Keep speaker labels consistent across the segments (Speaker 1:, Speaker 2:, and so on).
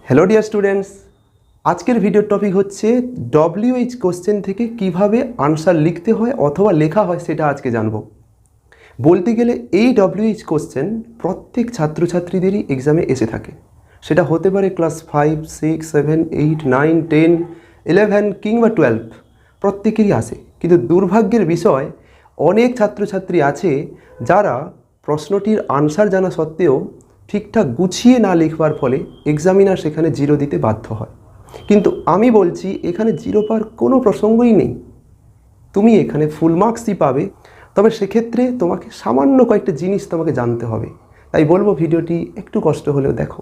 Speaker 1: Hello dear students, আজকের ভিডিওর topic হচ্ছে ডব্লিউএইচ কোশ্চেন থেকে কিভাবে আনসার লিখতে হয় অথবা লেখা হয় সেটা আজকে জানব। বলতে গেলে এই ডব্লিউএইচ কোশ্চেন প্রত্যেক ছাত্রছাত্রীদেরই এক্সামে এসে থাকে। সেটা হতে পারে ক্লাস 5, 6, 7, 8, 9, 10, 11 কিংবা 12, প্রত্যেকেরই আসে। কিন্তু দুর্ভাগ্যের বিষয় অনেক ছাত্রছাত্রী আছে যারা প্রশ্নটির আনসার জানা সত্ত্বেও ঠিকঠাক গুছিয়ে না লিখবার ফলে এক্সামিনার সেখানে 0 দিতে বাধ্য হয়। কিন্তু আমি বলছি এখানে 0 পাওয়ার কোনো প্রসঙ্গই নেই, তুমি এখানে ফুল মার্কসই পাবে। তবে সেক্ষেত্রে তোমাকে সামান্য কয়েকটা জিনিস তোমাকে জানতে হবে, তাই বলবো ভিডিওটি একটু কষ্ট হলেও দেখো।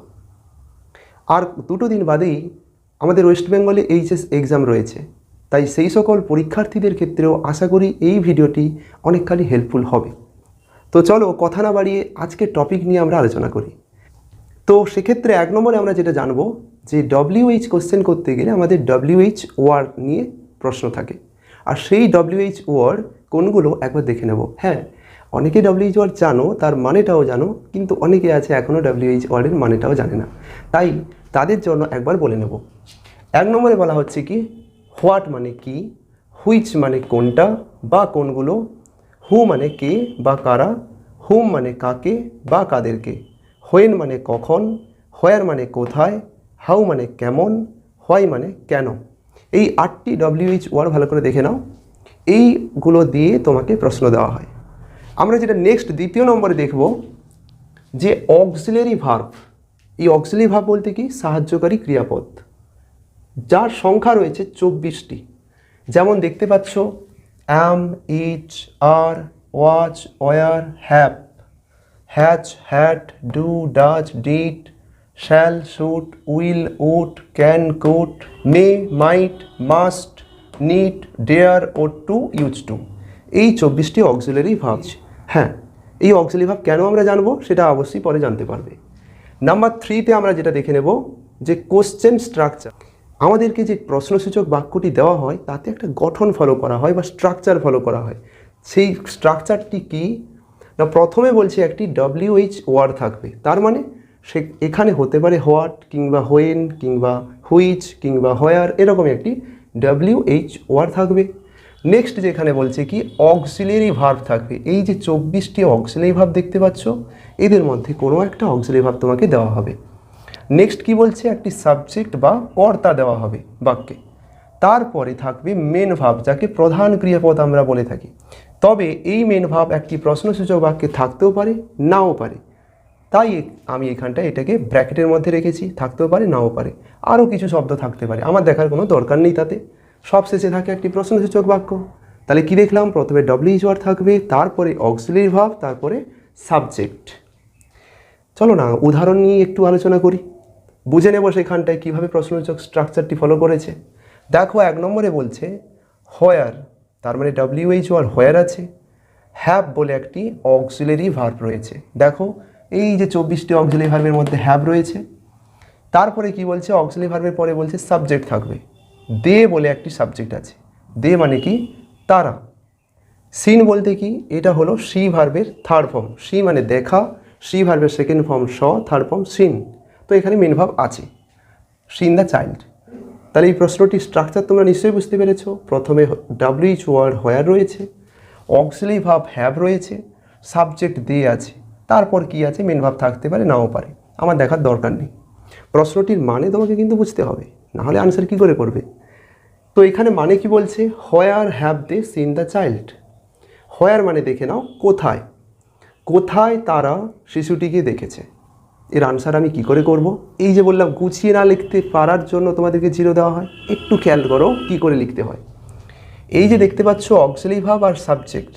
Speaker 1: আর 2 দিন বাদেই আমাদের ওয়েস্ট বেঙ্গলে এইচএস এক্সাম রয়েছে, তাই সেই সকল পরীক্ষার্থীদের ক্ষেত্রেও আশা করি এই ভিডিওটি অনেকখানি হেল্পফুল হবে। তো চলো কথা না বাড়িয়ে আজকের টপিক নিয়ে আমরা আলোচনা করি। তো সেক্ষেত্রে 1 নম্বরে আমরা যেটা জানবো যে ডব্লিউএইচ কোশ্চেন করতে গেলে আমাদের ডব্লিউএইচ ওয়ার্ড নিয়ে প্রশ্ন থাকে। আর সেই ডব্লিউএইচ ওয়ার্ড কোনগুলো একবার দেখে নেব। হ্যাঁ, অনেকে ডব্লিউএইচ ওয়ার্ড জানো, তার মানেটাও জানো, কিন্তু অনেকে আছে এখনও ডব্লিউএইচ ওয়ার্ডের মানেটাও জানে না, তাই তাদের জন্য একবার বলে নেব। 1 নম্বরে বলা হচ্ছে কি, হোয়াট মানে কি, হুইচ মানে কোনটা বা কোনগুলো, হু মানে কে বা কারা, হুম মানে কাকে বা কাদেরকে, হোয়েন মানে কখন, হোয়ার মানে কোথায়, হাউ মানে কেমন, হোয়াই মানে কেন। এই 8টি ডব্লিউএইচ ওয়ার্ড ভালো করে দেখে নাও। এইগুলো দিয়ে তোমাকে প্রশ্ন দেওয়া হয়। আমরা যেটা নেক্সট 2য় নম্বরে দেখব যে অক্সিলারি ভার্ব। এই অক্সিলারি ভার্ব বলতে কি, সাহায্যকারী ক্রিয়াপদ, যার সংখ্যা রয়েছে 24টি। যেমন দেখতে পাচ্ছ am, is, are, was, were, have, has, had, do, does, did, shall, should, will, would, can, could, may, might, must, need, dare ought to, used to. এই 24টি অক্সিলারি ভার্ব। হ্যাঁ, এই অক্সিলারি ভার্ব কেন আমরা জানবো সেটা অবশ্যই পরে জানতে পারবে। নাম্বার 3তে আমরা যেটা দেখে নেব যে কোশ্চেন স্ট্রাকচার। আমাদেরকে যে প্রশ্নসূচক বাক্যটি দেওয়া হয় তাতে একটা গঠন ফলো করা হয় বা স্ট্রাকচার ফলো করা হয়। সেই স্ট্রাকচারটি কি না, প্রথমে বলছে একটি ডব্লিউএইচ ওয়ার্ড থাকবে, তার মানে সে এখানে হতে পারে হোয়াট কিংবা হোয়েন কিংবা হুইচ কিংবা হোয়ার, এরকম একটি ডব্লিউএইচ ওয়ার্ড থাকবে। নেক্সট যেখানে বলছে কি অক্সিলারি ভার্ব থাকবে। এই যে 24টি অক্সিলারি ভার্ব দেখতে পাচ্ছ, এদের মধ্যে কোনো একটা অক্সিলারি ভার্ব তোমাকে দেওয়া হবে। নেক্সট কি বলছে, একটি সাবজেক্ট বা কর্তা দেওয়া হবে বাক্যে। তারপরে থাকবে মেন ভার্ব, যাকে প্রধান ক্রিয়াপদ আমরা বলে থাকি। তবে এই মেন ভার্ব একটি প্রশ্নসূচক বাক্যে থাকতেও পারে, নাও পারে, তাই আমি এখানটায় এটাকে ব্র্যাকেটের মধ্যে রেখেছি। থাকতেও পারে, নাও পারে, আরও কিছু শব্দ থাকতে পারে, আমার দেখার কোনো দরকার নেই তাতে। সব শেষে থাকে একটি প্রশ্নসূচক বাক্য। তাহলে কি দেখলাম, প্রথমে ডব্লিউএইচ ওয়ার্ড থাকবে, তারপরে অক্সিলারি ভার্ব, তারপরে সাবজেক্ট। চলো না উদাহরণ নিয়ে একটু আলোচনা করি, বুঝে নেব সেখানটায় কীভাবে প্রশ্নসূচক স্ট্রাকচারটি ফলো করেছে। দেখো 1 নম্বরে বলছে হোয়ার, তার মানে ডব্লিউএইচ ওয়ার্ড হোয়ার আছে। হ্যাভ বলে একটি অক্সিলারি ভার্ব রয়েছে। দেখো এই যে 24টি অক্সিলারি ভার্বের মধ্যে হ্যাভ রয়েছে। তারপরে কি বলছে, অক্সিলারি ভার্বের পরে বলছে সাবজেক্ট থাকবে। দে বলে একটি সাবজেক্ট আছে। দে মানে কি, তারা। সিন বলতে কি, এটা হলো সি ভার্বের থার্ড ফর্ম। সি মানে দেখা, সি ভার্বের সেকেন্ড ফর্ম স, থার্ড ফর্ম সিন। তো এখানে মেন ভার্ব আছে, সিন দ্য চাইল্ড। তাহলে এই প্রশ্নটির স্ট্রাকচার তোমরা নিশ্চয়ই বুঝতে পেরেছো। প্রথমে ডব্লিউএইচ ওয়ার্ড হোয়ার রয়েছে, অক্সিলারি ভার্ব হ্যাভ রয়েছে, সাবজেক্ট দে আছে, তারপর কি আছে, মেন ভার্ব থাকতে পারে, নাও পারে, আমার দেখার দরকার নেই। প্রশ্নটির মানে তোমাকে কিন্তু বুঝতে হবে, নাহলে আনসার কী করে করবে। তো এখানে মানে কি বলছে, where have they seen the child. Where মানে দেখে নাও কোথায়, কোথায় তারা শিশুটিকে দেখেছে। এর আনসার আমি কি করে করব। এই যে বললাম গুছিয়ে না লিখতে পারার জন্য তোমাদেরকে 0 দেওয়া হয়, একটু খেয়াল করো কি করে লিখতে হয়। এই যে দেখতে পাচ্ছ অক্সিলারি ভার্ব আর সাবজেক্ট,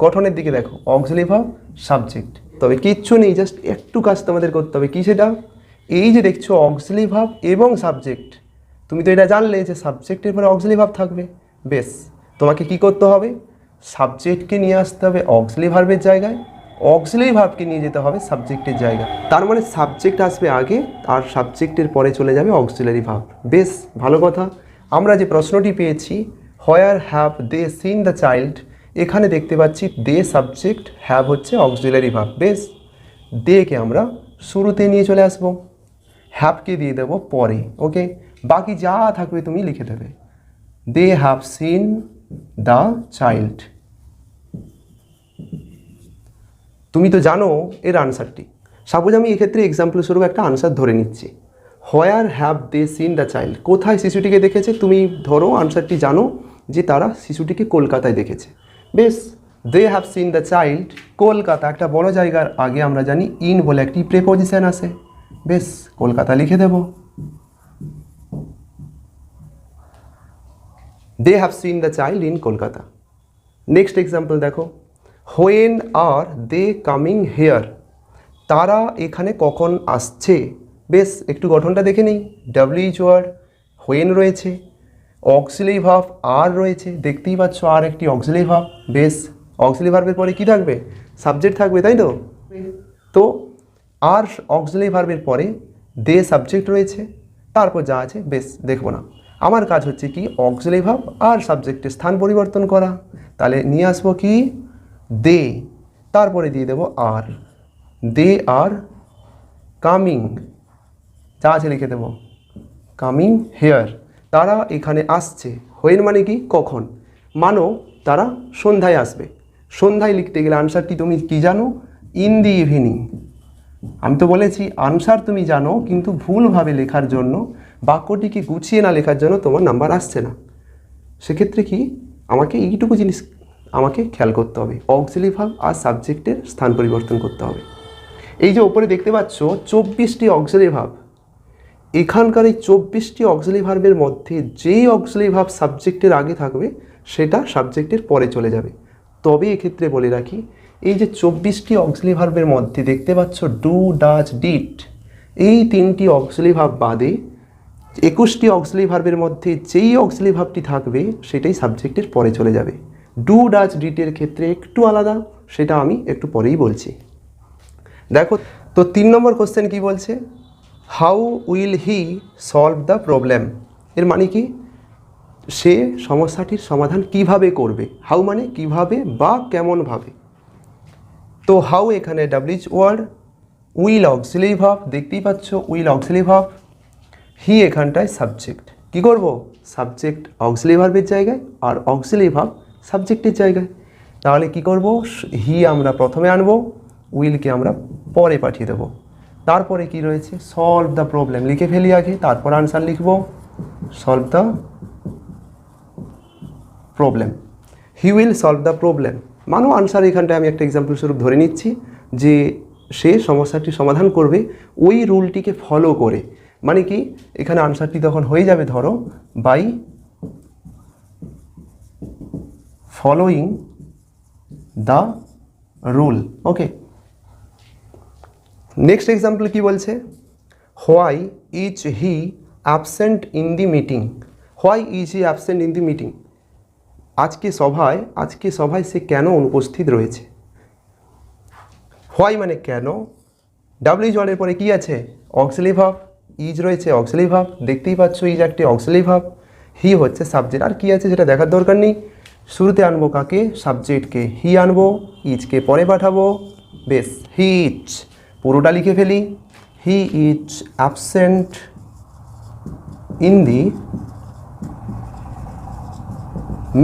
Speaker 1: গঠনের দিকে দেখো, অক্সিলারি ভার্ব সাবজেক্ট। তবে কিচ্ছু নেই, জাস্ট একটু কাজ তোমাদের করতে হবে। কি সেটা, এই যে দেখছো অক্সিলারি ভার্ব এবং সাবজেক্ট, তুমি তো এটা জানলে যে সাবজেক্টের পরে অক্সিলারি ভার্ব থাকবে। বেশ, তোমাকে কি করতে হবে, সাবজেক্টকে নিয়ে আসতে হবে অক্সিলারি ভার্বের জায়গায়, অক্সিলারি ভার্বকে নিয়ে যেতে হবে সাবজেক্টের জায়গায়। তার মানে সাবজেক্ট আসবে আগে আর সাবজেক্টের পরে চলে যাবে অক্সিলারি ভার্ব। বেশ ভালো কথা। আমরা যে প্রশ্নটি পেয়েছি where have they seen the child, এখানে দেখতে পাচ্ছি দে সাবজেক্ট, হ্যাভ হচ্ছে অক্সিলারি ভার্ব। বেশ, দেকে আমরা শুরুতে নিয়ে চলে আসবো। হ্যাভকে দিয়ে দেবো পরে। ওকে, বাকি যা থাকবে তুমি লিখে দেবে। They have seen the child. তুমি তো জানো এর আনসারটি। সাপোজ আমি এক্ষেত্রে এক্সাম্পল স্বরূপ একটা আনসার ধরে নিচ্ছি, where have they seen the child. কোথায় শিশুটিকে দেখেছে? তুমি ধরো আনসারটি জানো যে তারা শিশুটিকে কলকাতায় দেখেছে। বেশ, they have seen the child Kolkata, একটা বড় জায়গার আগে আমরা জানি ইন বলে একটি প্রেপোজিশন আসে। বেশ, কলকাতা লিখে দেব। They have seen the child in Kolkata. Next example দেখো, when are they coming here. তারা এখানে কখন আসছে? বেশ, একটু গঠনটা দেখে নিই। ডাব্লিউএইচ ওয়ার্ড, হোয়েন রয়েছে, অক্সিলারি ভার্ব আর রয়েছে, দেখতেই পাচ্ছ আর একটি অক্সিলারি ভার্ব। বেশ, অক্সিলারি ভার্বের পরে কি থাকবে? সাবজেক্ট থাকবে, তাই তো? তো আর অক্সিলারি ভার্বের পরে দে সাবজেক্ট রয়েছে, তারপর যা আছে বেশ দেখবো না। আমার কাজ হচ্ছে কি অক্সিলারি ভার্ব আর সাবজেক্টের স্থান পরিবর্তন করা। তাহলে নিয়ে আসবো কি দে, তারপরে দিয়ে দেবো আর। দে আর কামিং, যা আছে লিখে দেবো কামিং হেয়ার। তারা এখানে আসছে। হোয়েন মানে কি কখন, মানো তারা সন্ধ্যায় আসবে। সন্ধ্যায় লিখতে গেলে আনসারটি তুমি কি জানো? In the evening. আমি তো বলেছি আনসার তুমি জানো, কিন্তু ভুলভাবে লেখার জন্য, বাক্যটিকে গুছিয়ে না লেখার জন্য তোমার নাম্বার আসছে না। সেক্ষেত্রে কি আমাকে এইটুকু জিনিস আমাকে খেয়াল করতে হবে, অক্সিলারি ভার্ব আর সাবজেক্টের স্থান পরিবর্তন করতে হবে। এই যে ওপরে দেখতে পাচ্ছ 24টি অক্সিলারি ভার্ব, এখানকার এই 24টি অক্সিলারি ভার্বের মধ্যে যেই অক্সিলারি ভার্ব সাবজেক্টের আগে থাকবে সেটা সাবজেক্টের পরে চলে যাবে। তবে এক্ষেত্রে বলে রাখি, এই যে 24টি অক্সিলারি ভার্বের মধ্যে দেখতে পাচ্ছ ডু, ডাজ, ডিড, এই 3টি অক্সিলারি ভার্ব বাদে 21টি অক্সিলারি ভার্বের মধ্যে যেই অক্সিলারি ভার্বটি থাকবে সেটাই সাবজেক্টের পরে চলে যাবে। ডু, ডাজ, ডিডের ক্ষেত্রে একটু আলাদা, সেটা আমি একটু পরেই বলছি। দেখো তো 3 নম্বর কোশ্চেন কি বলছে, how will he solve the problem. এর মানে কি সে সমস্যাটির সমাধান কিভাবে করবে। হাউ মানে কিভাবে বা কেমনভাবে। তো হাউ এখানে WH word, will auxiliary verb, দেখতেই পাচ্ছ উইল অক্সিলারি ভার্ব, হি এখানটায় সাবজেক্ট। কি করব? সাবজেক্ট অক্সিলারি ভার্বের জায়গায় আর অক্সিলারি ভার্ব সাবজেক্টের জায়গায়। তাহলে কি করব? হি আমরা প্রথমে আনবো, উইলকে আমরা পরে পাঠিয়ে দেবো। তারপরে কি রয়েছে? সলভ দ্য প্রবলেম লিখে ফেলি আগে, তারপর আনসার লিখব। Solve the problem, he will solve the problem. মানো আনসার এখানটায় আমি একটা এক্সাম্পল স্বরূপ ধরে নিচ্ছি যে সে সমস্যাটি সমাধান করবে ওই রুলটিকে ফলো করে। মানে কি এখানে আনসারটি তখন হয়ে যাবে ধরো by following the rule. Okay, next example কি বলছে, why is he absent in the meeting. Why is he absent in the meeting, আজকে সভায় সে কেন অনুপস্থিত রয়েছে। হোয়াই মানে কেন, ডাব্লিউএইচ ওয়ার্ডের পরে কি আছে? অক্সিলারি ভার্ব, ইজ রয়েছে অক্সিলারি ভার্ব, দেখতেই পাচ্ছ ইজ একটি অক্সিলারি ভার্ব, হি হচ্ছে সাবজেক্ট। আর কি আছে সেটা দেখার দরকার নেই। শুরুতে আনবো কাকে? সাবজেক্টকে, হি আনবো, ইজকে পরে পাঠাবো। বেশ, হি ইজ পুরোটা লিখে ফেলি, হি is absent in the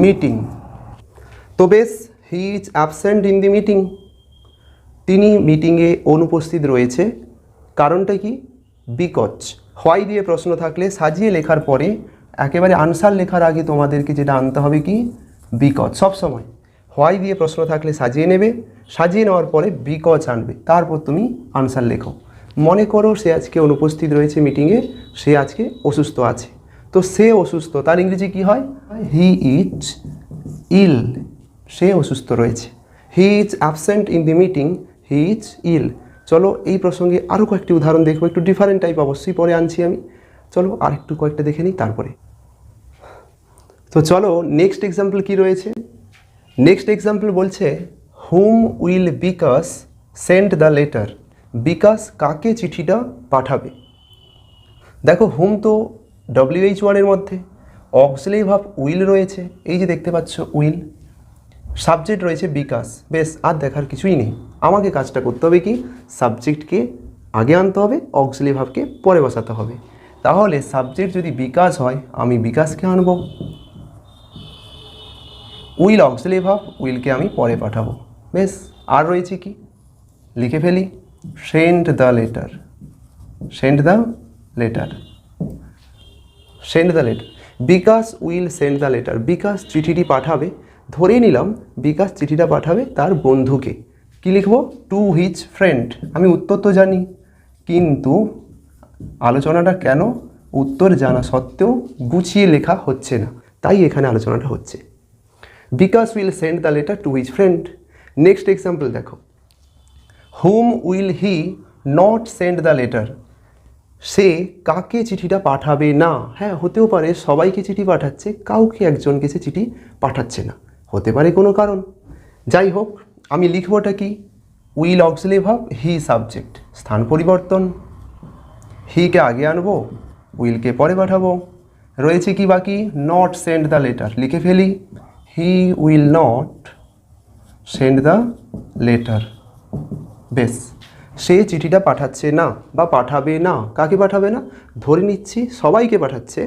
Speaker 1: meeting. তো বেশ, হি is absent in the meeting, তিনি মিটিংয়ে অনুপস্থিত রয়েছে। কারণটা কি? বিকজ। হোয়াই দিয়ে প্রশ্ন থাকলে সাজিয়ে লেখার পরে একেবারে আনসার লেখার আগে তোমাদেরকে যেটা আনতে হবে কি? বিকজ। সবসময় হোয়াই দিয়ে প্রশ্ন থাকলে সাজিয়ে নেবে, সাজিয়ে নেওয়ার পরে বিকজ আনবে, তারপর তুমি আনসার লেখো। মনে করো সে আজকে অনুপস্থিত রয়েছে মিটিংয়ে, সে আজকে অসুস্থ আছে। তো সে অসুস্থ, তার ইংরেজি কি হয়? হি ইজ ইল, সে অসুস্থ রয়েছে। He is absent in the meeting, he is ill. চলো এই প্রসঙ্গে আরও কয়েকটি উদাহরণ দেখবো, একটু ডিফারেন্ট টাইপ অবশ্যই পরে আনছি আমি। চলো আর একটু কয়েকটা দেখে নিই তারপরে। তো চলো নেক্সট এক্সাম্পল কি রয়েছে। নেক্সট এক্সাম্পল বলছে whom will Bikash send the letter. Bikash কাকে চিঠিটা পাঠাবে। দেখো হুম তো ডব্লিউএইচ ওয়ার্ডের মধ্যে, অক্সিলারি ভার্ব উইল রয়েছে, এই যে দেখতে পাচ্ছ উইল, সাবজেক্ট রয়েছে বিকাশ। বেশ, আর দেখার কিছুই নেই। আমাকে কাজটা করতে হবে কি? সাবজেক্টকে আগে আনতে হবে, অক্সিলারি ভার্বকে পরে বসাতে হবে। তাহলে সাবজেক্ট যদি বিকাশ হয় আমি বিকাশকে আনব, উইল অক্সিলারি ভার্ব, উইলকে আমি পরে পাঠাবো। বেশ, আর রয়েছে কি, লিখে ফেলি। Send the letter, send the letter, send the letter. Bikash will send the letter. Bikash চিঠিটি পাঠাবে, ধরে নিলাম বিকাশ চিঠিটা পাঠাবে তার বন্ধুকে। কি লিখব? Two his friend. আমি উত্তর তো জানি, কিন্তু আলোচনাটা কেন উত্তর জানা সত্ত্বেও গুছিয়ে লেখা হচ্ছে না, তাই এখানে আলোচনাটা হচ্ছে। Bikash will send the letter to his friend. Next example দেখো, whom will he not send the letter. সে কাকে চিঠিটা পাঠাবে না। হ্যাঁ, হতেও পারে সবাইকে চিঠি পাঠাচ্ছে, কাউকে একজনকে সে চিঠি পাঠাচ্ছে না, হতে পারে কোনো কারণ। যাই হোক, আমি লিখবটা কি, will auxiliary verb, he subject, স্থান পরিবর্তন, হিকে আগে আনবো, উইলকে পরে পাঠাবো। রয়েছে কি বাকি, নট সেন্ড দ্য লেটার, লিখে ফেলি। হি will not send the letter. বেশ, সে চিঠিটা পাঠাচ্ছে না বা পাঠাবে না। কাকে পাঠাবে না? ধরে নিচ্ছি সবাইকে পাঠাচ্ছে,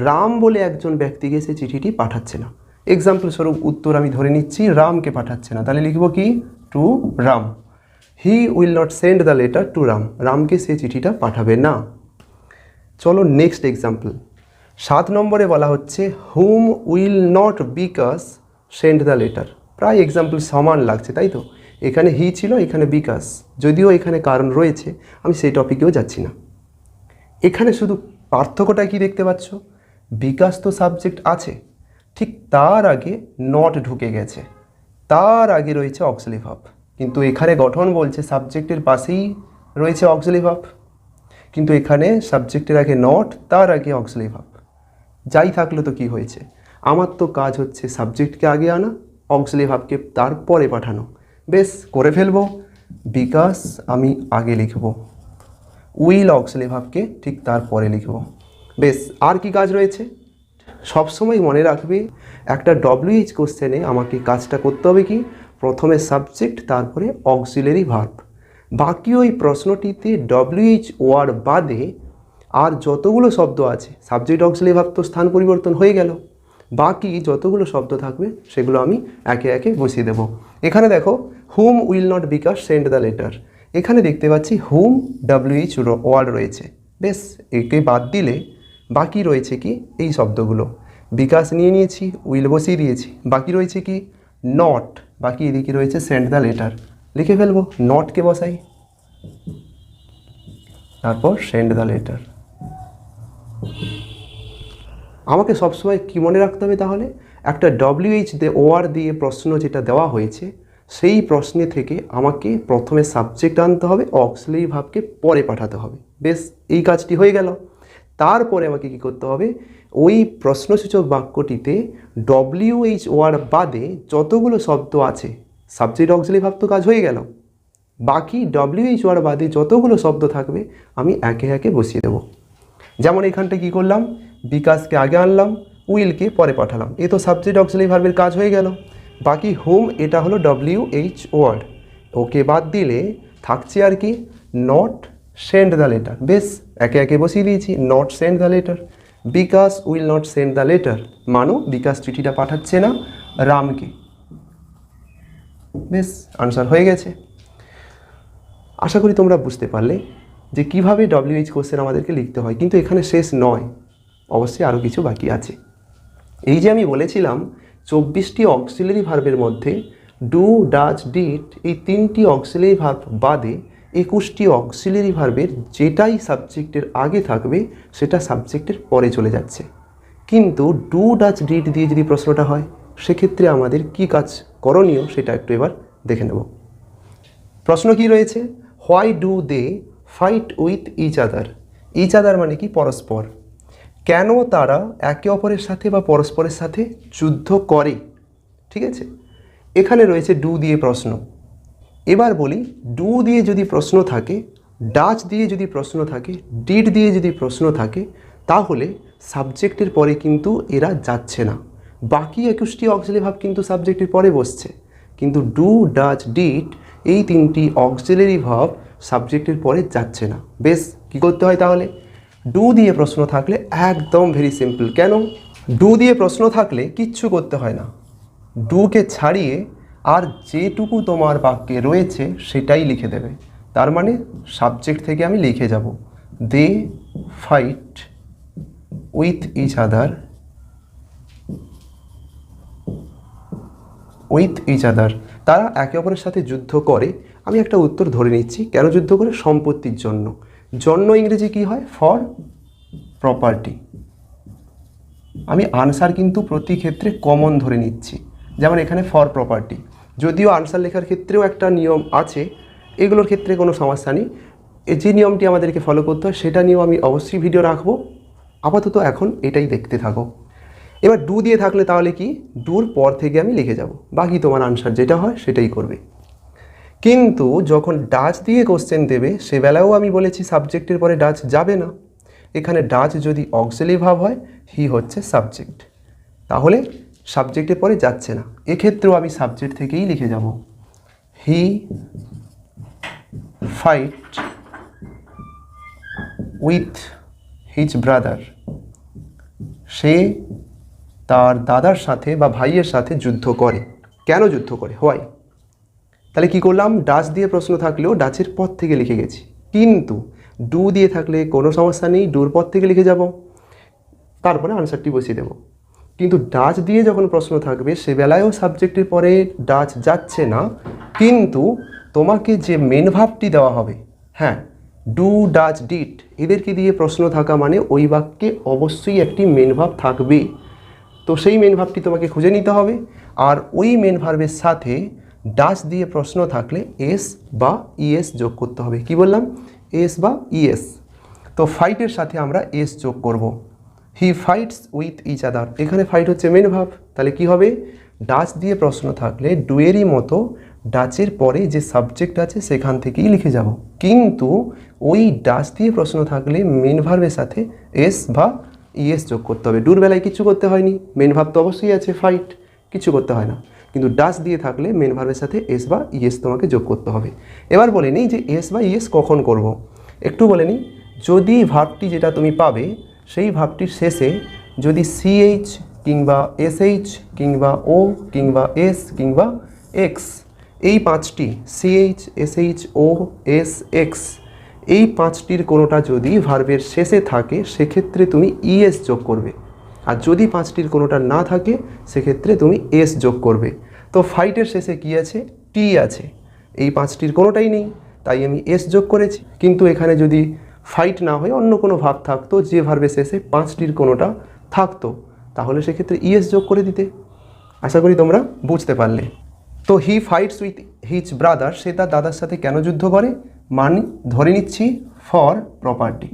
Speaker 1: রাম বলে একজন ব্যক্তিকে সে চিঠিটি পাঠাচ্ছে না। এক্সাম্পল স্বরূপ উত্তর আমি ধরে নিচ্ছি রামকে পাঠাচ্ছে না, তাহলে লিখব কি, to Ram. He will not send the letter to Ram, রামকে সে চিঠিটা পাঠাবে না। চলো নেক্সট এক্সাম্পল, 7 নম্বরে বলা হচ্ছে whom will not Bikash send the letter. প্রায় এক্সাম্পল সমান লাগছে, তাই তো? এখানে হি ছিল, এখানে বিকাশ, যদিও এখানে কারণ রয়েছে, আমি সেই টপিকেও যাচ্ছি না। এখানে শুধু পার্থক্যটা কি দেখতে পাচ্ছ, বিকাশ তো সাবজেক্ট আছে, ঠিক তার আগে নট ঢুকে গেছে, তার আগে রয়েছে অক্সিলারি ভার্ব। কিন্তু এখানে গঠন বলছে সাবজেক্টের পাশেই রয়েছে অক্সিলারি ভার্ব, কিন্তু এখানে সাবজেক্টের আগে নট, তার আগে অক্সিলারি ভার্ব। যাই থাকলো তো কি হয়েছে, আমার তো কাজ হচ্ছে সাবজেক্টকে আগে আনা, অক্সিলারি ভার্বকে তারপরে পাঠানো। বেশ, করে ফেলবো। বিকাশ আমি আগে লিখব, উইল অক্সিলারি ভার্বকে ঠিক তারপরে লিখব। বেশ, আর কি কাজ রয়েছে? সবসময় মনে রাখবে একটা WH কোশ্চেনে আমাকে কাজটা করতে হবে কি, প্রথমে সাবজেক্ট তারপরে অক্সিলারি ভার্ব। বাকি ওই প্রশ্নটিতে WH ওয়ার্ড বাদে আর যতগুলো শব্দ আছে, সাবজেক্ট অক্সিলারি ভার্ব তো স্থান পরিবর্তন হয়ে গেল, বাকি যতগুলো শব্দ থাকবে সেগুলো আমি একে একে বসিয়ে দেব। এখানে দেখো, whom will not Bikash send the letter, এখানে দেখতে পাচ্ছি হুম WH ওয়ার্ড রয়েছে। বেশ, একে বাদ দিলে বাকি রয়েছে কি, এই শব্দগুলো। বিকাশ নিয়ে নিয়েছি, উইল বসিয়ে দিয়েছি, বাকি রয়েছে কি, নট, বাকি এদিকে রয়েছে সেন্ড দ্য লেটার। লিখে ফেলবো, নটকে বসাই, তারপর সেন্ড দ্য লেটার। আমাকে সবসময় কী মনে রাখতে হবে তাহলে, একটা WH ওয়ার দিয়ে প্রশ্ন যেটা দেওয়া হয়েছে, সেই প্রশ্নে থেকে আমাকে প্রথমে সাবজেক্ট আনতে হবে, অক্সিলারি ভার্বকে পরে পাঠাতে হবে। বেশ, এই কাজটি হয়ে গেল। তারপরে আমাকে কী করতে হবে, ওই প্রশ্নসূচক বাক্যটিতে WH ওয়ার বাদে যতগুলো শব্দ আছে, সাবজেক্ট অক্সিলারি ভার্ব তো কাজ হয়ে গেল, বাকি WH ওয়ার বাদে যতগুলো শব্দ থাকবে আমি একে একে বসিয়ে দেবো। যেমন এখানটা কি করলাম, বিকাশকে আগে আনলাম, উইলকে পরে পাঠালাম, এ তো সাবজেক্ট অক্সিলারি ভার্বের কাজ হয়ে গেল। বাকি হোম, এটা হলো WH ওয়ার্ড, ওকে বাদ দিলে থাকছে আর কি, নট সেন্ড দ্য লেটার। বেশ, একে একে বসিয়ে দিয়েছি, not send the letter. Bikash will not send the letter, মানো বিকাশ চিঠিটা পাঠাচ্ছে না রামকে। বেশ, আনসার হয়ে গেছে। আশা করি তোমরা বুঝতে পারলে যে কিভাবে WH কোশ্চেন আমাদেরকে লিখতে হয়। কিন্তু এখানে শেষ নয়, অবশ্যই আরও কিছু বাকি আছে। এই যে আমি বলেছিলাম 24টি অক্সিলারি ভার্বের মধ্যে ডু, ডাজ, ডিড, এই 3টি অক্সিলারি ভার্ব বাদে 21টি অক্সিলারি ভার্বের যেটাই সাবজেক্টের আগে থাকবে সেটা সাবজেক্টের পরে চলে যাচ্ছে। কিন্তু ডু, ডাজ, ডিড দিয়ে যদি প্রশ্নটা হয়, সেক্ষেত্রে আমাদের কি কাজ করণীয় সেটা একটু এবার দেখে নেব। প্রশ্ন কি রয়েছে, why do they fight with each other. Each other মানে কি, পরস্পর। কেন তারা একে অপরের সাথে বা পরস্পরের সাথে যুদ্ধ করে। ঠিক আছে, এখানে রয়েছে ডু দিয়ে প্রশ্ন। এবার বলি, ডু দিয়ে যদি প্রশ্ন থাকে, ডাচ দিয়ে যদি প্রশ্ন থাকে, ডিড দিয়ে যদি প্রশ্ন থাকে, তাহলে সাবজেক্টের পরে কিন্তু এরা যাচ্ছে না। বাকি 21টি অক্সিলারি ভার্ব কিন্তু সাবজেক্টের পরে বসছে, কিন্তু ডু, ডাচ, ডিড এই 3টি অক্সিলারি ভার্ব সাবজেক্টের পরে যাচ্ছে না। বেশ, কী করতে হয় তাহলে? ডু দিয়ে প্রশ্ন থাকলে একদম ভেরি সিম্পল। কেন? ডু দিয়ে প্রশ্ন থাকলে কিচ্ছু করতে হয় না, ডুকে ছাড়িয়ে আর যেটুকু তোমার বাক্যে রয়েছে সেটাই লিখে দেবে। তার মানে সাবজেক্ট থেকে আমি লিখে যাব দে ফাইট উইথ ইচ আদার, তারা একে অপরের সাথে যুদ্ধ করে। আমি একটা উত্তর ধরে নিচ্ছি, কেন যুদ্ধ করে? সম্পত্তির জন্য। জন্য ইংরেজি কি হয়? For property. আমি আনসার কিন্তু প্রতি ক্ষেত্রে কমন ধরে নিচ্ছি, যেমন এখানে ফর প্রপার্টি। যদিও আনসার লেখার ক্ষেত্রেও একটা নিয়ম আছে, এগুলোর ক্ষেত্রে কোনো সমস্যা নেই। যে নিয়মটি আমাদেরকে ফলো করতে হয় সেটা নিয়েও আমি অবশ্যই ভিডিও রাখবো। আপাতত এখন এটাই দেখতে থাকো। এবার ডু দিয়ে থাকলে তাহলে কি? ডুর পর থেকে আমি লিখে যাব, বাকি তোমার আনসার যেটা হয় সেটাই করবে। কিন্তু যখন ডাচ দিয়ে কোশ্চেন দেবে সেবেলাও আমি বলেছি সাবজেক্টের পরে ডাচ যাবে না। এখানে ডাচ যদি অক্সিলারি ভার্ব হয়, হি হচ্ছে সাবজেক্ট, তাহলে সাবজেক্টের পরে যাচ্ছে না। এক্ষেত্রেও আমি সাবজেক্ট থেকেই লিখে যাব হি ফাইট উইথ হিজ ব্রাদার, সে তার দাদার সাথে বা ভাইয়ের সাথে যুদ্ধ করে। কেন যুদ্ধ করে? হোয়াই। তাহলে কি করলাম? ডাচ দিয়ে প্রশ্ন থাকলেও ডাচের পর থেকে লিখে গেছি। কিন্তু ডু দিয়ে থাকলে কোনো সমস্যা নেই, ডুর পর থেকে লিখে যাব, তারপরে আনসারটি বসিয়ে দেব। কিন্তু ডাচ দিয়ে যখন প্রশ্ন থাকবে সেবেলায়ও সাবজেক্টের পরে ডাচ যাচ্ছে না, কিন্তু তোমাকে যে মেন ভাবটি দেওয়া হবে, হ্যাঁ, ডু ডাচ ডিড, এদেরকে দিয়ে প্রশ্ন থাকা মানে ওই বাক্যে অবশ্যই একটি মেন ভাব থাকবে। তো সেই মেন ভাবটি তোমাকে খুঁজে নিতে হবে। আর ওই মেন ভার্বের সাথে ডাচ দিয়ে প্রশ্ন থাকলে এস বা ইএস যোগ করতে হবে। কি বললাম? এস বা ইএস। তো ফাইটের সাথে আমরা এস যোগ করব। হি ফাইটস উইথ ইচ আদার, এখানে ফাইট হচ্ছে মেন ভাব, তাহলে কি হবে? ডাচ দিয়ে প্রশ্ন থাকলে ডুয়েরই মতো ডাচের পরে যে সাবজেক্ট আছে সেখান থেকেই লিখে যাব। কিন্তু ওই ডাচ দিয়ে প্রশ্ন থাকলে মেন ভার্বের সাথে এস বা ইএস যোগ করতে হবে। ডুর বেলায় কিছু করতে হয়নি, মেন ভাব তো অবশ্যই আছে ফাইট, কিছু করতে হয় না। কিন্তু ডাচ দিয়ে থাকলে মেন ভার্বের সাথে এস বা ইএস তোমাকে যোগ করতে হবে। এবার বলে নিই যে এস বা ইএস কখন করব। একটু বলে নিই, যদি ভার্বটি যেটা তুমি পাবে সেই ভার্বটির শেষে যদি সিএইচ কিংবা এসএইচ কিংবা ও কিংবা এস কিংবা এক্স, এই পাঁচটি সিএইচ এসএইচ ও এস এক্স, এই পাঁচটির কোনোটা যদি ভার্বের শেষে থাকে সেক্ষেত্রে তুমি ইএস যোগ করবে। আর যদি পাঁচটির কোনোটা না থাকে সেক্ষেত্রে তুমি এস যোগ করবে। তো ফাইটের শেষে কি আছে? টি আছে, এই পাঁচটির কোনোটাই নেই, তাই আমি এস যোগ করেছি। কিন্তু এখানে যদি ফাইট না হয়ে অন্য কোনো ভাব থাকতো যে ভার্বের শেষে পাঁচটির কোনোটা থাকতো, তাহলে সেক্ষেত্রে ইএস যোগ করে দিতে। আশা করি তোমরা বুঝতে পারলে। তো হি ফাইটস উইথ হিজ ব্রাদার, সে তার দাদার সাথে কেন যুদ্ধ করে? মানে ধরে নিচ্ছি ফর প্রপার্টি,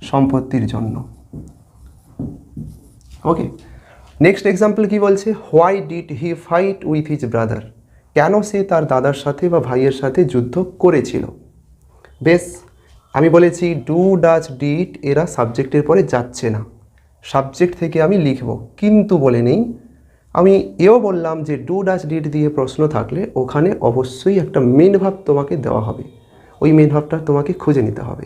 Speaker 1: সম্পত্তির জন্য। ওকে, নেক্সট এক্সাম্পল কি বলছে? Why did he fight with his brother, কেন সে তার দাদার সাথে বা ভাইয়ের সাথে যুদ্ধ করেছিল। বেশ, আমি বলেছি ডু ডাচ ডিড এরা সাবজেক্টের পরে যাচ্ছে না, সাবজেক্ট থেকে আমি লিখব। কিন্তু বলে নেই, আমি এও বললাম যে ডু ডাচ ডিড দিয়ে প্রশ্ন থাকলে ওখানে অবশ্যই একটা মেন ভাব তোমাকে দেওয়া হবে, ওই মেন ভাবটা তোমাকে খুঁজে নিতে হবে।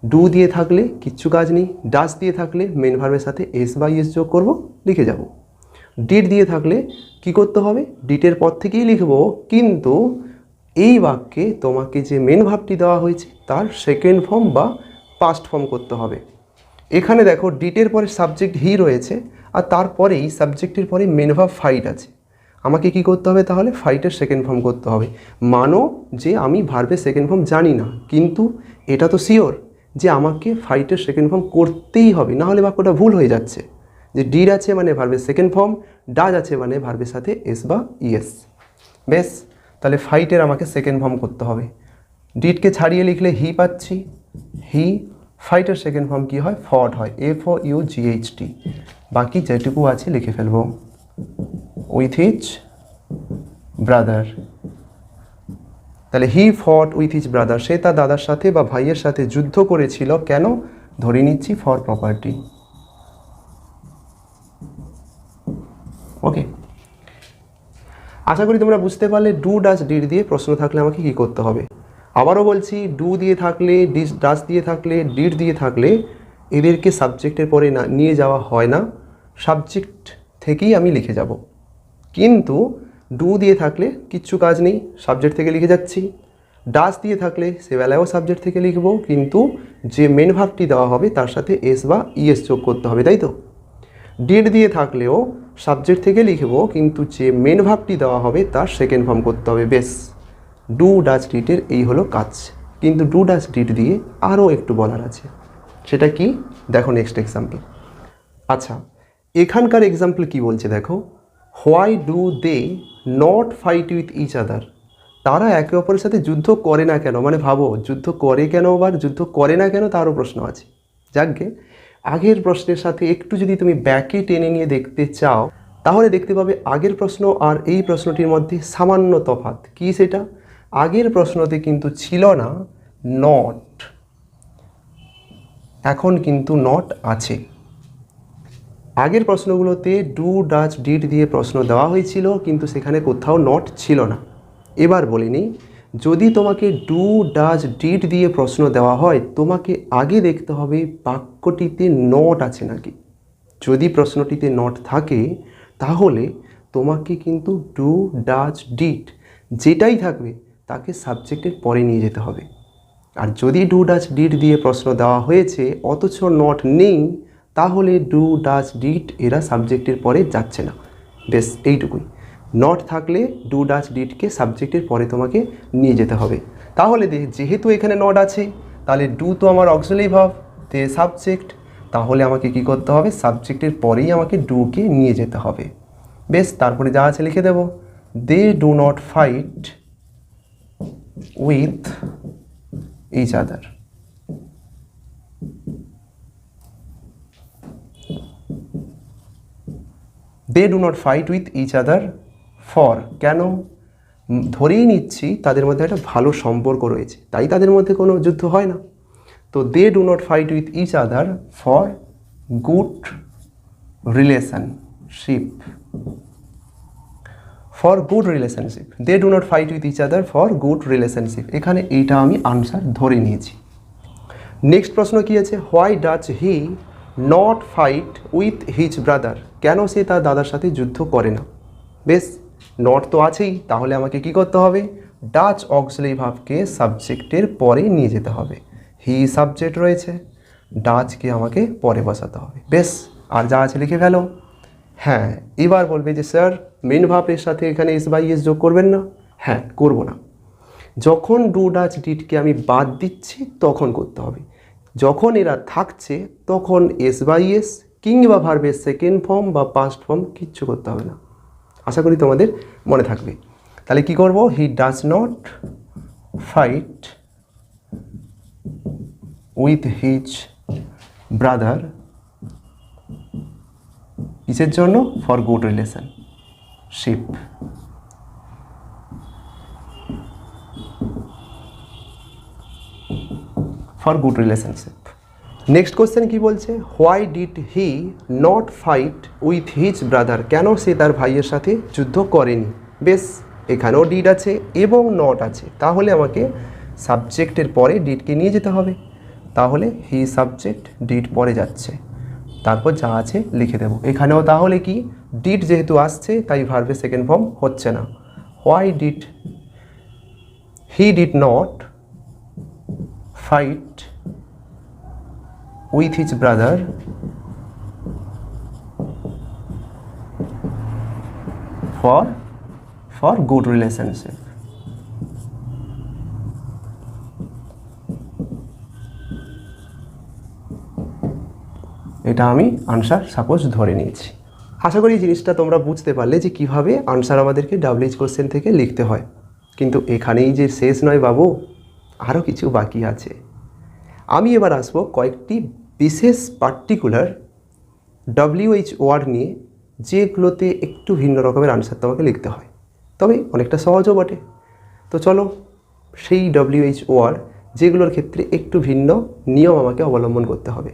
Speaker 1: ডু দিয়ে থাকলে কিচ্ছু কাজ নেই, ডাচ দিয়ে থাকলে মেন ভার্বের সাথে এস বা ইএস যোগ করব, লিখে যাব। ডিড দিয়ে থাকলে কি করতে হবে? ডিটের পর থেকেই লিখব, কিন্তু এই বাক্যে তোমাকে যে মেন ভাবটি দেওয়া হয়েছে তার সেকেন্ড ফর্ম বা পাস্ট ফর্ম করতে হবে। এখানে দেখো ডিটের পরে সাবজেক্ট হি রয়েছে আর তারপরেই সাবজেক্টের পরে মেন ভাব ফাইট আছে। আমাকে কি করতে হবে তাহলে? ফাইটের সেকেন্ড ফর্ম করতে হবে। মানো যে আমি ভার্বের সেকেন্ড ফর্ম জানি না, কিন্তু এটা তো শিওর যে আমাকে ফাইটের সেকেন্ড ফর্ম করতেই হবে, না হলে বাক্যটা ভুল হয়ে যাচ্ছে। যে ডিড আছে মানে ভার্বের সেকেন্ড ফর্ম, ডাজ আছে মানে ভার্বের সাথে এস বা ইএস। বেশ, তাহলে ফাইটের আমাকে সেকেন্ড ফর্ম করতে হবে। ডিডকে ছাড়িয়ে লিখলে হি পাচ্ছি, হি। ফাইটের সেকেন্ড ফর্ম কি হয়? ফট হয়, FOUGHT। বাকি যেটুকু আছে লিখে ফেলবো, উইথ হিজ ব্রাদার। তাহলে হি ফট উইথ হিজ ব্রাদার, সে তার দাদার সাথে বা ভাইয়ের সাথে যুদ্ধ করেছিল। কেন? ধরে নিচ্ছি ফর প্রপার্টি। ওকে, আশা করি তোমরা বুঝতে পারলে ডু ডাচ ডিড দিয়ে প্রশ্ন থাকলে আমাকে কি করতে হবে। আবারও বলছি, ডু দিয়ে থাকলে, ডাজ দিয়ে থাকলে, ডিড দিয়ে থাকলে এদেরকে সাবজেক্টের পরে না নিয়ে যাওয়া হয় না, সাবজেক্ট থেকেই আমি লিখে যাব। কিন্তু ডু দিয়ে থাকলে কিচ্ছু কাজ নেই, সাবজেক্ট থেকে লিখে যাচ্ছি। ডাজ দিয়ে থাকলে সে বেলায়ও সাবজেক্ট থেকে লিখব, কিন্তু যে মেন ভার্বটি দেওয়া হবে তার সাথে এস বা ইএস যোগ করতে হবে, তাই তো। ডিড দিয়ে থাকলেও সাবজেক্ট থেকে লিখব, কিন্তু যে মেন ভার্বটি দেওয়া হবে তার সেকেন্ড ফর্ম করতে হবে। বেশ, ডু ডাজ ডিডের এই হলো কাজ। কিন্তু ডু ডাজ ডিড দিয়ে আরও একটু বলার আছে, সেটা কি দেখো নেক্সট এক্সাম্পল। আচ্ছা, এখানকার এক্সাম্পল কি বলছে দেখো, why do they not fight with each other. তারা একে অপরের সাথে যুদ্ধ করে না কেন, মানে ভাবো যুদ্ধ করে কেন, বা যুদ্ধ করে না কেন তারও প্রশ্ন আছে। যাকগে, আগের প্রশ্নের সাথে একটু যদি তুমি ব্যাকে টেনে নিয়ে দেখতে চাও তাহলে দেখতে পাবে আগের প্রশ্ন আর এই প্রশ্নটির মধ্যে সামান্য তফাৎ। কি সেটা? আগের প্রশ্নতে কিন্তু ছিল না নট, এখন কিন্তু নট আছে। আগের প্রশ্নগুলোতে ডু ডাজ ডিড দিয়ে প্রশ্ন দেওয়া হয়েছিল, কিন্তু সেখানে কোথাও নট ছিল না। এবার বলিনি, যদি তোমাকে ডু ডাজ ডিড দিয়ে প্রশ্ন দেওয়া হয় তোমাকে আগে দেখতে হবে বাক্যটিতে নট আছে নাকি। যদি প্রশ্নটিতে নট থাকে তাহলে তোমাকে কিন্তু ডু ডাজ ডিড যেটাই থাকবে তাকে সাবজেক্টের পরে নিয়ে যেতে হবে। আর যদি ডু ডাজ ডিড দিয়ে প্রশ্ন দেওয়া হয়েছে অথচ নট নেই, তাহলে ডু ডাজ ডিড এরা সাবজেক্টের পরে যাচ্ছে না। বেশ, এইটুকুই। নট থাকলে ডু ডাজ ডিডকে সাবজেক্টের পরে তোমাকে নিয়ে যেতে হবে। তাহলে যেহেতু এখানে নট আছে, তাহলে ডু তো আমার অক্সিলারি ভার্ব, তে সাবজেক্ট, তাহলে আমাকে কি করতে হবে, সাবজেক্টের পরেই আমাকে ডুকে নিয়ে যেতে হবে। বেশ, তারপরে যা আছে লিখে দেব, they do not fight with each other. They do not fight with each other for, কেন? ধরেই নিচ্ছি তাদের মধ্যে একটা ভালো সম্পর্ক রয়েছে, তাই তাদের মধ্যে কোনো যুদ্ধ হয় না। তো they do not fight with each other for good relationship. For good relationship, they do not fight with each other for good relationship. এখানে এইটা আমি আনসার ধরে নিয়েছি। নেক্সট প্রশ্ন কি আছে, why does he not fight with his brother. কেন সে তার দাদার সাথে যুদ্ধ করে না? বেশ, নট তো আছেই, তাহলে আমাকে কি করতে হবে, ডাজ অক্সিলারি ভার্বকে সাবজেক্টের পরে নিয়ে যেতে হবে। হি সাবজেক্ট রয়েছে, ডাজকে আমাকে পরে বসাতে হবে। বেশ, আর যা আছে লিখে ফেলো। হ্যাঁ, এবার বলবে যে স্যার মেন ভার্বের সাথে এখানে এস বাই এস যোগ করবেন না। হ্যাঁ, করব না। যখন ডু ডাজ ডিডকে আমি বাদ দিচ্ছি তখন করতে হবে। যখন এরা থাকছে তখন এস বাই এস কিংবা ভার্বের সেকেন্ড ফর্ম বা পাস্ট ফর্ম কিচ্ছু করতে হবে না। আশা করি তোমাদের মনে থাকবে। তাহলে কি করব, he does not fight with his brother, কিসের জন্য? For good relationship. For good relationship. Next question কি বলছে, why did he not fight with his brother. কেন সে তার ভাইয়ের সাথে যুদ্ধ করেনি? বেশ, এখানেও ডিড আছে এবং নট আছে, তাহলে আমাকে সাবজেক্টের পরে ডিডকে নিয়ে যেতে হবে। তাহলে হি সাবজেক্ট, ডিড পরে যাচ্ছে, তারপর যা আছে লিখে দেব। এখানেও তাহলে কি, ডিড যেহেতু আসছে তাই ভার্বের সেকেন্ড ফর্ম হচ্ছে না। Why did he did not fight with his brother for good relationship. এটা আমি আনসার সাপোজ ধরে নিয়েছি। আশা করি এই জিনিসটা তোমরা বুঝতে পারলে যে কিভাবে আনসার আমাদেরকে ডাব্লিউএইচ কোশ্চেন থেকে লিখতে হয়। কিন্তু এখানেই যে শেষ নয় বাবু, আরও কিছু বাকি আছে। আমি এবার আসবো কয়েকটি বিশেষ পার্টিকুলার ডব্লিউএইচ ওয়ার্ড নিয়ে, যেগুলোতে একটু ভিন্ন রকমের আনসার তোমাকে লিখতে হয়, তবে অনেকটা সহজও বটে। তো চলো সেই ডব্লিউএইচ ওয়ার্ড যেগুলোর ক্ষেত্রে একটু ভিন্ন নিয়ম আমাকে অবলম্বন করতে হবে।